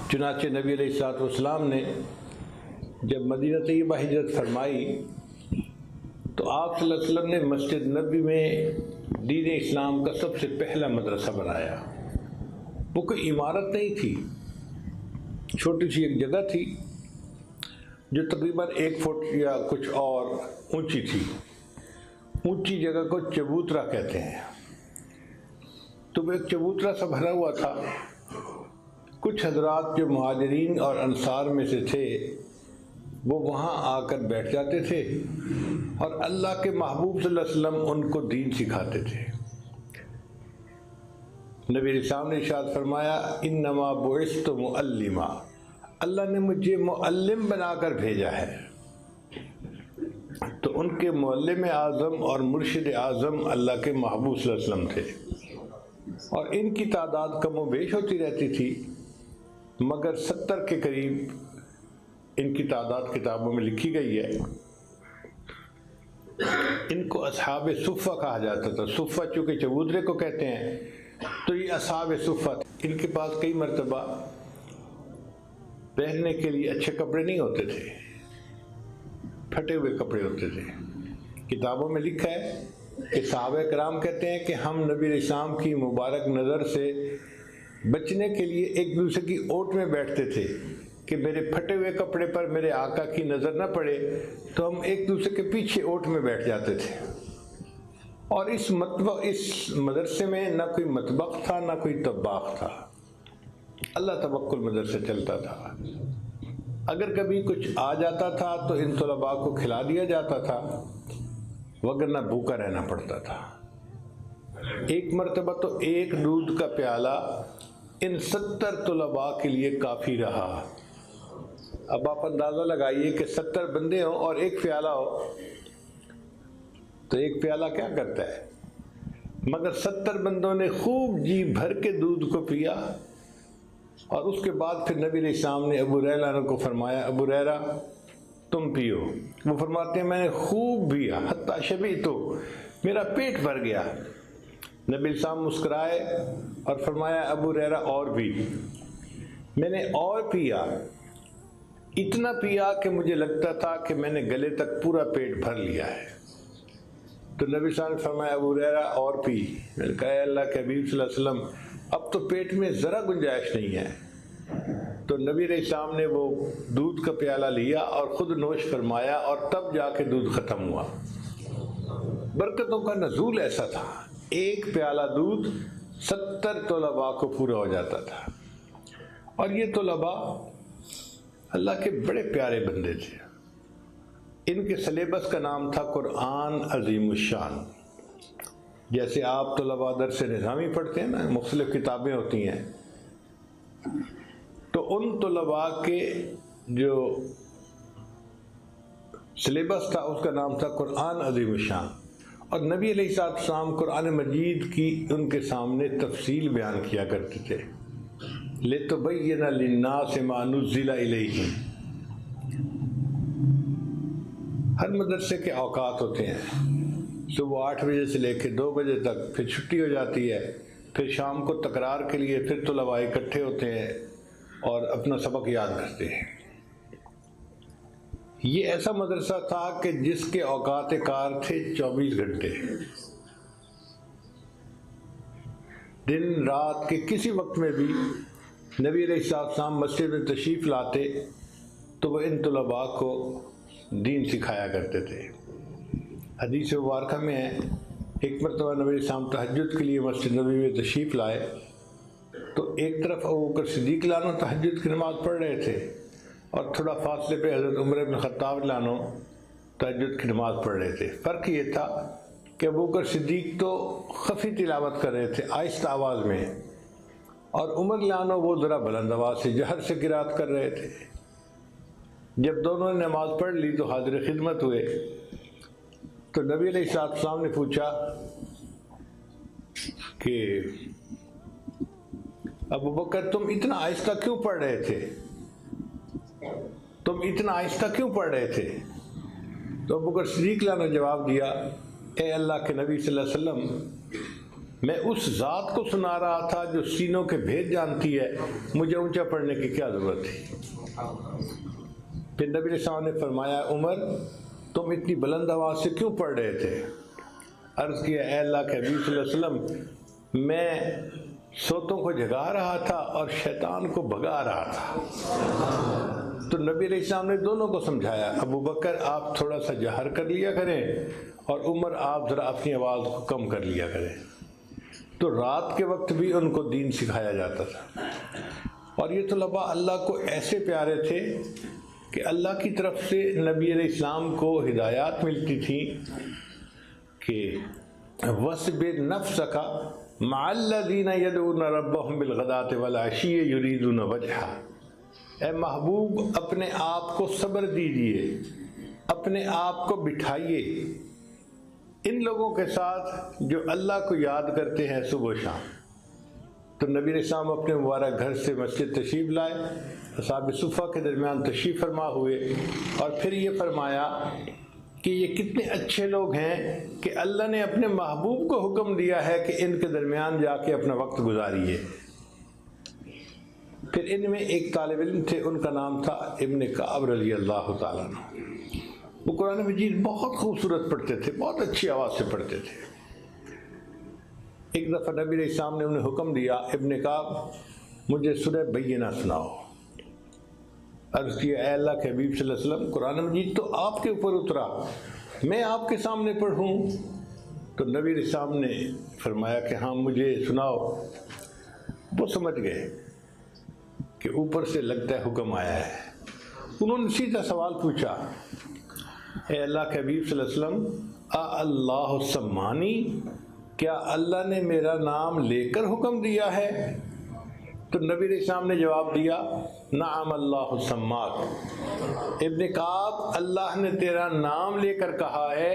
چنانچہ نبی علیہ السلام نے جب مدینہ طیبہ ہجرت فرمائی تو آپ صلی اللہ علیہ وسلم نے مسجد نبوی میں دین اسلام کا سب سے پہلا مدرسہ بنایا۔ وہ کوئی عمارت نہیں تھی، چھوٹی سی ایک جگہ تھی جو تقریباً 1 فٹ یا کچھ اور اونچی تھی۔ اونچی جگہ کو چبوترا کہتے ہیں۔ تو وہ ایک چبوترا سا بھرا ہوا تھا۔ کچھ حضرات جو مہاجرین اور انصار میں سے تھے وہ وہاں آ کر بیٹھ جاتے تھے اور اللہ کے محبوب صلی اللہ علیہ وسلم ان کو دین سکھاتے تھے۔ نبی علیہ السلام نے ارشاد فرمایا انما بعثت معلما، اللہ نے مجھے معلم بنا کر بھیجا ہے۔ تو ان کے معلم اعظم اور مرشد اعظم اللہ کے محبوب صلی اللہ علیہ وسلم تھے، اور ان کی تعداد کم و بیش ہوتی رہتی تھی، مگر 70 کے قریب ان کی تعداد کتابوں میں لکھی گئی ہے۔ ان کو اصحاب صفہ کہا جاتا تھا۔ صفہ چونکہ چبوترے کو کہتے ہیں تو یہ اصحاب صفہ تھے۔ ان کے پاس کئی مرتبہ پہننے کے لیے اچھے کپڑے نہیں ہوتے تھے، پھٹے ہوئے کپڑے ہوتے تھے۔ کتابوں میں لکھا ہے کہ صحابہ کرام کہتے ہیں کہ ہم نبی علیہ السلام کی مبارک نظر سے بچنے کے لیے ایک دوسرے کی اوٹ میں بیٹھتے تھے کہ میرے پھٹے ہوئے کپڑے پر میرے آقا کی نظر نہ پڑے، تو ہم ایک دوسرے کے پیچھے اوٹ میں بیٹھ جاتے تھے۔ اور اس مدرسے میں نہ کوئی مطبخ تھا نہ کوئی طباخ تھا، اللہ توکل مدرسہ چلتا تھا۔ اگر کبھی کچھ آ جاتا تھا تو ان طلباء کو کھلا دیا جاتا تھا، وگرنہ بھوکا رہنا پڑتا تھا۔ ایک مرتبہ تو ایک دودھ کا پیالہ ان 70 طلباء کے لیے کافی رہا۔ اب آپ اندازہ لگائیے کہ 70 بندے ہوں اور ایک پیالہ ہو تو ایک پیالہ کیا کرتا ہے، مگر 70 بندوں نے خوب جی بھر کے دودھ کو پیا۔ اور اس کے بعد پھر نبی علیہ السلام نے ابو ہریرہ کو فرمایا ابو ہریرہ تم پیو۔ وہ فرماتے ہیں میں نے خوب پیا حتی شبعت، میرا پیٹ بھر گیا۔ نبی علیہ السلام مسکرائے اور فرمایا ابو ہریرہ اور بھی۔ میں نے اور پیا، اتنا پیا کہ مجھے لگتا تھا کہ میں نے گلے تک پورا پیٹ بھر لیا ہے۔ تو نبی صلی اللہ علیہ وسلم نے فرمایا ابو ہریرہ اور پی۔ میں نے کہا اے اللہ کے حبیب صلی اللہ علیہ وسلم اب تو پیٹ میں ذرا گنجائش نہیں ہے۔ تو نبی علیہ السلام نے وہ دودھ کا پیالہ لیا اور خود نوش فرمایا، اور تب جا کے دودھ ختم ہوا۔ برکتوں کا نزول ایسا تھا، ایک پیالہ دودھ 70 طلباء کو پورا ہو جاتا تھا۔ اور یہ طلباء اللہ کے بڑے پیارے بندے تھے۔ ان کے سلیبس کا نام تھا قرآن عظیم الشان۔ جیسے آپ طلباء درس نظامی پڑھتے ہیں نا، مختلف کتابیں ہوتی ہیں، تو ان طلباء کے جو سلیبس تھا اس کا نام تھا قرآن عظیم الشان۔ اور نبی علیہ السلام قرآن مجید کی ان کے سامنے تفصیل بیان کیا کرتے تھے، لِتُبَيِّنَ لِلنَّاسِ مَا نُزِّلَ إِلَيْهِمْ۔ ہر مدرسے کے اوقات ہوتے ہیں، صبح 8 بجے سے لے کے 2 بجے تک، پھر چھٹی ہو جاتی ہے، پھر شام کو تکرار کے لیے پھر طلباء اکٹھے ہوتے ہیں اور اپنا سبق یاد کرتے ہیں۔ یہ ایسا مدرسہ تھا کہ جس کے اوقات کار تھے 24 گھنٹے، دن رات کے کسی وقت میں بھی نبی علیہ السلام مسجد میں تشریف لاتے تو وہ ان طلباء کو دین سکھایا کرتے تھے۔ حدیث مبارکہ میں ہے ایک مرتبہ نبی علیہ السلام تہجد کے لیے مسجد نبوی میں تشریف لائے تو ایک طرف ابوبکر صدیق لانو تہجد کی نماز پڑھ رہے تھے، اور تھوڑا فاصلے پہ حضرت عمر بن خطاب لانو تہجد کی نماز پڑھ رہے تھے۔ فرق یہ تھا کہ ابوبکر صدیق تو خفی تلاوت کر رہے تھے آہستہ آواز میں، اور عمر لانو وہ ذرا بلند آواز سے جہر سے قرات کر رہے تھے۔ جب دونوں نے نماز پڑھ لی تو حاضر خدمت ہوئے، تو نبی علیہ السلام نے پوچھا کہ ابو بکر تم اتنا آہستہ کیوں پڑھ رہے تھے، تم اتنا آہستہ کیوں پڑھ رہے تھے؟ تو ابو بکر صدیق نے جواب دیا اے اللہ کے نبی صلی اللہ علیہ وسلم، میں اس ذات کو سنا رہا تھا جو سینوں کے بھید جانتی ہے، مجھے اونچا پڑھنے کی کیا ضرورت تھی؟ پھر نبی علیہ السلام نے فرمایا عمر تم اتنی بلند آواز سے کیوں پڑھ رہے تھے؟ عرض کیا اے اللہ کے حبیب صلی اللہ علیہ وسلم میں سوتوں کو جگا رہا تھا اور شیطان کو بھگا رہا تھا۔ تو نبی علیہ السلام نے دونوں کو سمجھایا، ابو بکر آپ تھوڑا سا جہر کر لیا کریں اور عمر آپ ذرا اپنی آواز کو کم کر لیا کریں۔ تو رات کے وقت بھی ان کو دین سکھایا جاتا تھا، اور یہ طلباء اللہ کو ایسے پیارے تھے کہ اللہ کی طرف سے نبی علیہ السلام کو ہدایات ملتی تھی کہ وَاصْبِرْ نَفْسَكَ مَعَ الَّذِينَ يَدْعُونَ رَبَّهُمْ بِالْغَدَاةِ وَالْعَشِيِّ يُرِيدُونَ وَجْهَهُ، اے محبوب اپنے آپ کو صبر دیجئے، اپنے آپ کو بٹھائیے ان لوگوں کے ساتھ جو اللہ کو یاد کرتے ہیں صبح و شام۔ تو نبی علیہ السلام اپنے مبارک گھر سے مسجد تشریف لائے، اصحاب صفہ کے درمیان تشریف فرما ہوئے، اور پھر یہ فرمایا کہ یہ کتنے اچھے لوگ ہیں کہ اللہ نے اپنے محبوب کو حکم دیا ہے کہ ان کے درمیان جا کے اپنا وقت گزاریے۔ پھر ان میں ایک طالب علم تھے، ان کا نام تھا ابن کعب رضی اللہ تعالیٰ عنہ۔ وہ قرآن مجید بہت خوبصورت پڑھتے تھے، بہت اچھی آواز سے پڑھتے تھے۔ ایک دفعہ نبی علیہ السلام نے انہیں حکم دیا ابن کعب مجھے سورہ بینہ سناؤ۔ عرض کیا اے اللہ کے حبیب صلی اللہ علیہ وسلم قرآن مجید تو آپ کے اوپر اترا، میں آپ کے سامنے پڑھوں؟ تو نبی علیہ السلام نے فرمایا کہ ہاں مجھے سناؤ۔ وہ سمجھ گئے کہ اوپر سے لگتا ہے حکم آیا ہے۔ انہوں نے سیدھا سوال پوچھا، اے اللہ کے حبیب صلی اللہ علیہ وسلم اللہ سمانی، کیا اللہ نے میرا نام لے کر حکم دیا ہے؟ تو نبی علیہ السلام نے جواب دیا نعم اللہ سماک، ابن کعب اللہ نے تیرا نام لے کر کہا ہے۔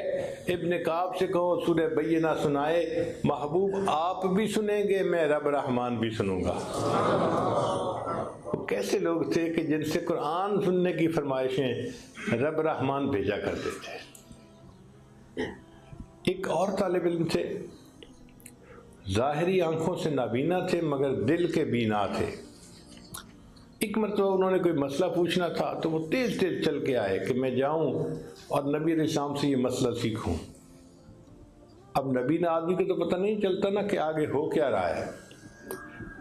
ابن کعب سے کہو سورہ بینہ سنائے، محبوب آپ بھی سنیں گے، میں رب رحمان بھی سنوں گا۔ وہ کیسے لوگ تھے کہ جن سے قرآن سننے کی فرمائشیں رب رحمان بھیجا کرتے تھے۔ ایک اور طالب علم تھے، ظاہری آنکھوں سے نابینا تھے مگر دل کے بینا تھے۔ ایک مرتبہ انہوں نے کوئی مسئلہ پوچھنا تھا تو وہ تیز تیز چل کے آئے کہ میں جاؤں اور نبی علیہ السلام سے یہ مسئلہ سیکھوں۔ اب نبینا آدمی کو تو پتہ نہیں چلتا نا کہ آگے ہو کیا رہا ہے۔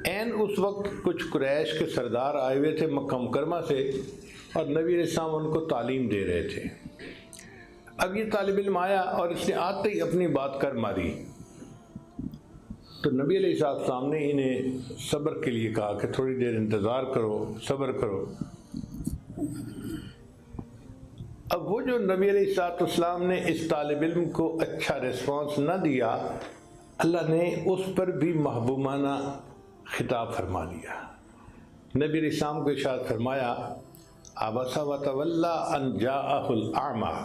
عین اس وقت کچھ قریش کے سردار آئے ہوئے تھے مکہ مکرمہ سے، اور نبی علیہ السلام ان کو تعلیم دے رہے تھے۔ اب یہ طالب علم آیا اور اس نے آتے ہی اپنی بات کر ماری، تو نبی علیہ السلام نے انہیں صبر کے لیے کہا کہ تھوڑی دیر انتظار کرو، صبر کرو۔ اب وہ جو نبی علیہ السلام نے اس طالب علم کو اچھا ریسپانس نہ دیا، اللہ نے اس پر بھی محبوبانہ خطاب فرما دیا۔ نبی علیہ السلام کو ارشاد فرمایا عبس وتولی ان جاءہ الاعمی،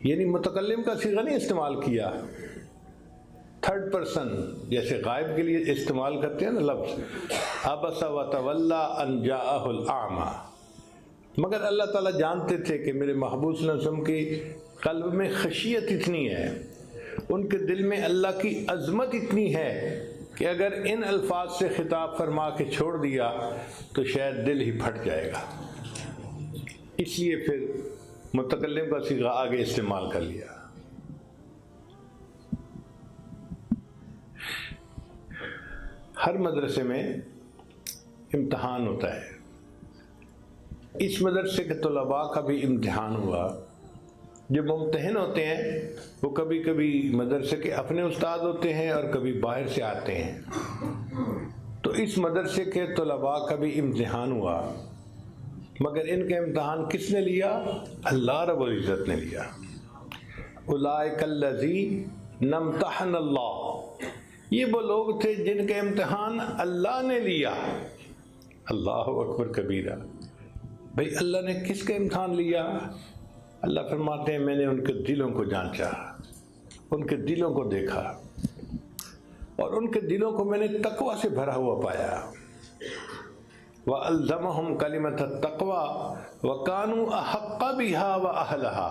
یعنی متکلم کا صیغہ نہیں استعمال کیا، تھرڈ پرسن جیسے غائب کے لیے استعمال کرتے ہیں نا لفظ، عبس وتولی ان جاءہ الاعمی۔ مگر اللہ تعالیٰ جانتے تھے کہ میرے محبوب صلی اللہ علیہ وسلم کی قلب میں خشیت اتنی ہے، ان کے دل میں اللہ کی عظمت اتنی ہے کہ اگر ان الفاظ سے خطاب فرما کے چھوڑ دیا تو شاید دل ہی پھٹ جائے گا، اس لیے پھر متکلم کا صیغہ آگے استعمال کر لیا۔ ہر مدرسے میں امتحان ہوتا ہے، اس مدرسے کے طلباء کا بھی امتحان ہوا۔ جو ممتحن ہوتے ہیں وہ کبھی کبھی مدرسے کے اپنے استاد ہوتے ہیں اور کبھی باہر سے آتے ہیں، تو اس مدرسے کے طلباء کا بھی امتحان ہوا، مگر ان کا امتحان کس نے لیا؟ اللہ رب العزت نے لیا۔ اولئک الذین امتحن اللہ، یہ وہ لوگ تھے جن کا امتحان اللہ نے لیا۔ اللہ اکبر کبیرہ، بھئی اللہ نے کس کا امتحان لیا؟ اللہ فرماتے ہیں میں نے ان کے دلوں کو جانچا، ان کے دلوں کو دیکھا، اور ان کے دلوں کو میں نے تقوی سے بھرا ہوا پایا۔ وَأَلْزَمَهُمْ كَلِمَةَ التَّقْوَى وَكَانُوا أَحَقَّ بِهَا وَأَهْلَهَا،